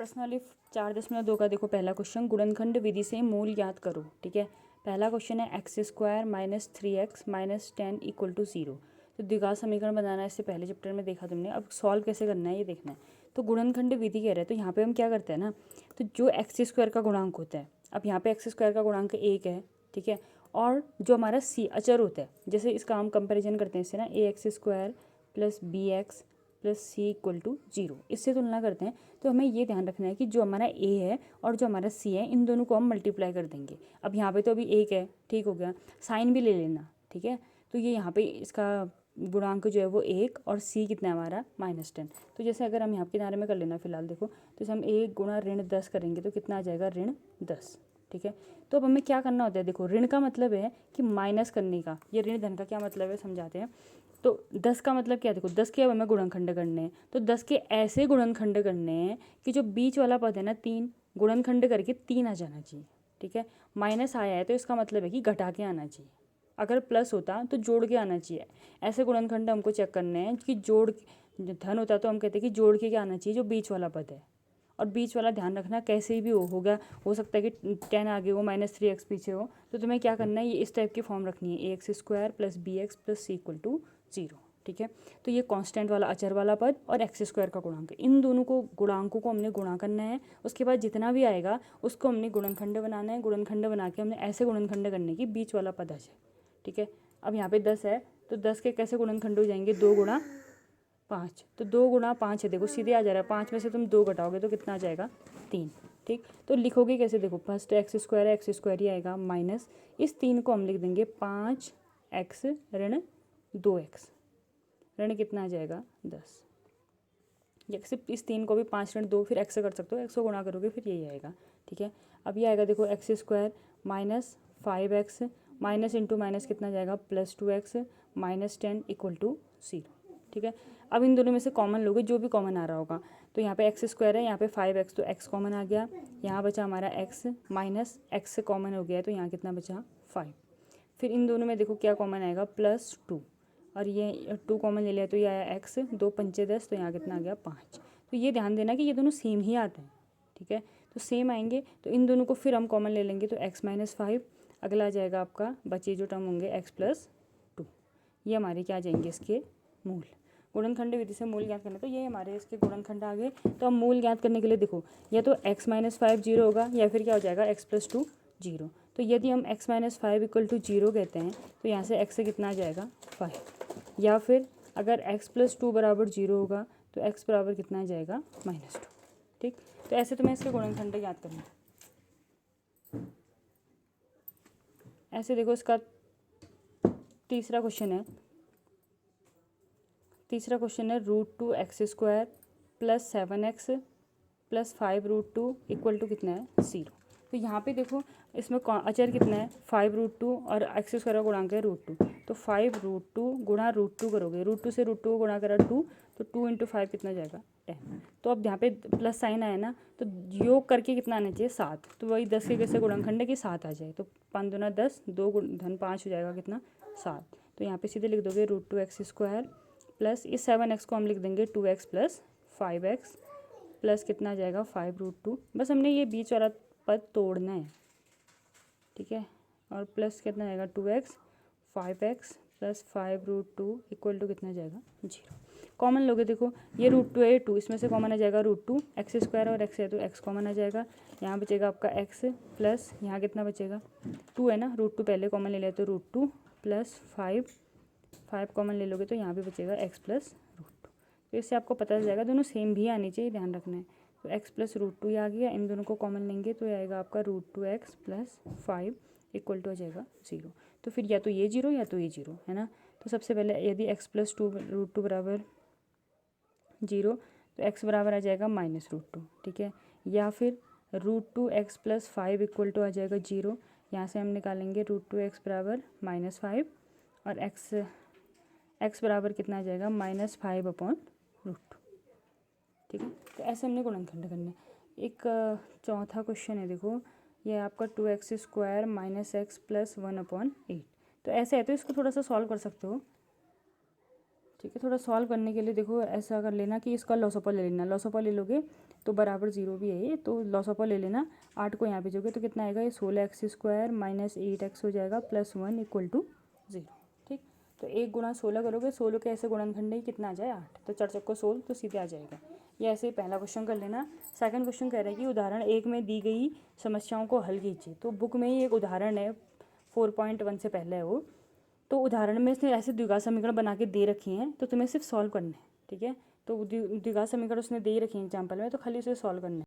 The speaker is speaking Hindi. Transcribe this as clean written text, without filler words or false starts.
प्रश्न वाली 4.2 का देखो पहला क्वेश्चन, गुणनखंड विधि से मूल ज्ञात करो। ठीक है, पहला क्वेश्चन है x² minus 3x minus 10 equal to 0। तो द्विघात समीकरण बनाना है, इससे पहले चैप्टर में देखा तुमने। अब सॉल्व कैसे करना है ये देखना है। तो गुणनखंड विधि कह रहे हैं, तो यहाँ पे हम क्या करते हैं ना, तो जो x² का गुणांक होता है, अब यहाँ पे x² का गुणांक 1 है। ठीक है, और जो हमारा c अचर होता है, जैसे इसका हम कंपेरिजन करते हैं इससे ना, ax² plus bx plus c equal to 0, इससे तुलना करते हैं। तो हमें ये ध्यान रखना है कि जो हमारा a है और जो हमारा c है, इन दोनों को हम मल्टीप्लाई कर देंगे। अब यहाँ पे तो अभी 1 है, ठीक हो गया, साइन भी ले लेना। ठीक है, तो ये यहाँ पे इसका गुणांक जो है वो 1 और c कितना है हमारा -10। तो जैसे अगर हम यहाँ किनारे में कर लेना फिलहाल, देखो तो जैसे हम 1 गुणा ऋण 10 करेंगे तो कितना आ जाएगा, ऋण 10। ठीक है, तो अब हमें क्या करना होता है, देखो ऋण का मतलब है कि माइनस करने का, ये ऋण धन का क्या मतलब है समझाते हैं। तो 10 का मतलब क्या, देखो 10 के अब हमें गुणनखंड करने हैं, तो 10 के ऐसे गुणनखंड करने हैं कि जो बीच वाला पद है ना 3, गुणनखंड करके 3 आ जाना चाहिए। ठीक है, माइनस आया है तो इसका मतलब है कि घटा के आना चाहिए, अगर प्लस होता तो जोड़ के आना चाहिए। ऐसे गुणनखंड हमको चेक करने हैं कि जोड़, धन होता तो हम कहते हैं कि जोड़ के क्या आना चाहिए, जो बीच वाला पद है। और बीच वाला ध्यान रखना, कैसे भी होगा, हो सकता है कि 10 आगे हो, -3x पीछे हो, तो तुम्हें क्या करना है, ये इस टाइप की फॉर्म रखनी है, ax² plus bx plus c equal to 0। ठीक है, तो ये कांस्टेंट वाला अचर वाला पद और x² का गुणांक, इन दोनों को गुणांकों को हमने गुणा करना है। उसके बाद जितना भी आएगा उसको हमने गुणनखंड बनाना है। गुणनखंड बना के हमने ऐसे गुणनखंड करने की बीच वाला पद आ जाए। ठीक है, अब यहाँ पे 10 है, तो 10 के कैसे गुणनखंड हो जाएंगे, 2 गुणा 5, तो 2 गुणा 5 है, देखो सीधे आ जा रहा है, 5 में से तुम 2 घटाओगे तो कितना आ जाएगा, 3। ठीक, तो लिखोगे कैसे, देखो फर्स्ट x² है, x² ही आएगा, माइनस इस 3 को हम लिख देंगे 5x ऋण 2x, ऋण कितना आ जाएगा 10। या सिर्फ इस 3 को भी 5 ऋण 2 फिर x से कर सकते हो, x को गुणा करोगे फिर यही आएगा। ठीक है, अब ये आएगा देखो x² minus 5x minus into minus कितना आ जाएगा, plus 2x minus 10 equal to 0। ठीक है, अब इन दोनों में से कॉमन लोगे, जो भी कॉमन आ रहा होगा, तो यहाँ पे x² है, यहाँ पे 5x, तो x कॉमन आ गया, यहाँ बचा हमारा x माइनस x से कॉमन हो गया, तो यहाँ कितना बचा 5। फिर इन दोनों में देखो क्या कॉमन आएगा, +2, और ये 2 कॉमन ले लिया तो ये आया x, 2 पंचे 10, तो यहाँ कितना आ गया 5। तो ये ध्यान देना कि ये दोनों सेम ही आते हैं। ठीक है, तो सेम आएंगे, तो इन दोनों को फिर हम कॉमन ले लेंगे, तो x - 5, अगला आ जाएगा आपका, बचे जो टर्म होंगे x + 2, ये हमारे क्या आ जाएंगे, इसके मूल। गुणनखंड विधि से मूल ज्ञात करना, तो ये हमारे इसके गुणनखंड आ गए। तो अब मूल ज्ञात करने के लिए देखो, या तो x - 5 0 होगा, या फिर क्या हो जाएगा x + 2 0। तो यदि हम x - 5 इक्वल टू 0 कहते हैं, तो यहाँ से x से कितना आ जाएगा 5, या फिर अगर x + 2 बराबर 0 होगा तो x बराबर कितना आ जाएगा -2। ठीक, तो ऐसे तुम्हें इसके गुणनखंड याद करना है। ऐसे देखो इसका तीसरा क्वेश्चन है, √2x² plus 7x plus 5√2 equal to कितना है 0। तो यहाँ पे देखो इसमें अचर कितना है, 5√2 और x² का गुणांक है √2, तो 5√2 गुणा √2 करोगे, √2 से √2 को गुणा करा 2, तो 2 × 5 कितना जाएगा 10। तो अब यहाँ पे प्लस साइन आया ना, तो योग करके कितना आना चाहिए 7, तो वही 10 के कैसे गुणनखंड है कि 7 आ जाए, तो 5 दूना 10, 2 धन 5 हो जाएगा कितना 7। तो यहाँ पे सीधे लिख दोगे √2x² प्लस इस 7x को हम लिख देंगे 2x प्लस 5x प्लस कितना आ जाएगा 5√2। बस हमने ये बीच वाला पद तोड़ना है। ठीक है, और प्लस कितना आएगा 2x 5x plus 5√2 equal to कितना जाएगा 0। कॉमन लोगे, देखो ये √2 है, 2 इसमें से कॉमन आ जाएगा √2, x² और x है तो x कॉमन आ जाएगा, यहाँ बचेगा आपका x प्लस यहाँ कितना बचेगा 2 है ना, √2 पहले कॉमन ले लिया तो √2 प्लस 5 कॉमन ले लोगे तो यहाँ पे बचेगा x प्लस √2। तो इससे आपको पता चल जाएगा दोनों सेम भी आनी चाहिए, ध्यान रखना है। तो x प्लस √2 ही आ गया, इन दोनों को कॉमन लेंगे तो ये आएगा आपका √2x प्लस 5 इक्वल टू आ जाएगा 0। तो फिर या तो ये 0 या तो ये 0 है ना। तो सबसे पहले यदि x प्लस √2 बराबर 0, तो x बराबर आ जाएगा -√2। ठीक है, या फिर √2x प्लस 5 इक्वल टू आ जाएगा 0, यहाँ से हम निकालेंगे √2x बराबर -5 और x बराबर कितना आ जाएगा -5/√2। ठीक है, तो ऐसे हमने गुणनखंड करने। एक चौथा क्वेश्चन है, देखो ये आपका 2x² माइनस x प्लस 1/8। तो ऐसे है तो इसको थोड़ा सा सॉल्व कर सकते हो। ठीक है, थोड़ा सॉल्व करने के लिए देखो ऐसा कर लेना कि इसका लॉसअपर ले लेना, लॉसअपर ले लोगे तो बराबर 0 भी है ये, तो लॉस ऑफ ऑल ले लेना। 8 को यहाँ भेजोगे तो कितना आएगा, ये 16x² माइनस 8x हो जाएगा प्लस 1 इक्वल टू 0। ठीक, तो 1 गुणा 16 करोगे, 16 के ऐसे गुणनखंड ही कितना आ जाए 8, तो 4 चक्को 16 तो सीधे आ जाएगा। ये ऐसे ही पहला क्वेश्चन कर लेना। सेकंड क्वेश्चन कह रहा है कि उदाहरण 1 में दी गई समस्याओं को हल कीजिए। तो बुक में ही एक उदाहरण है, 4.1 से पहले है वो। तो उदाहरण में इसने ऐसे द्विघात समीकरण बना के दे रखी हैं, तो तुम्हें सिर्फ सॉल्व करना है। ठीक है, तो द्विघात समीकरण उसने दे रखी है एग्जाम्पल में, तो खाली उसे सॉल्व करना है।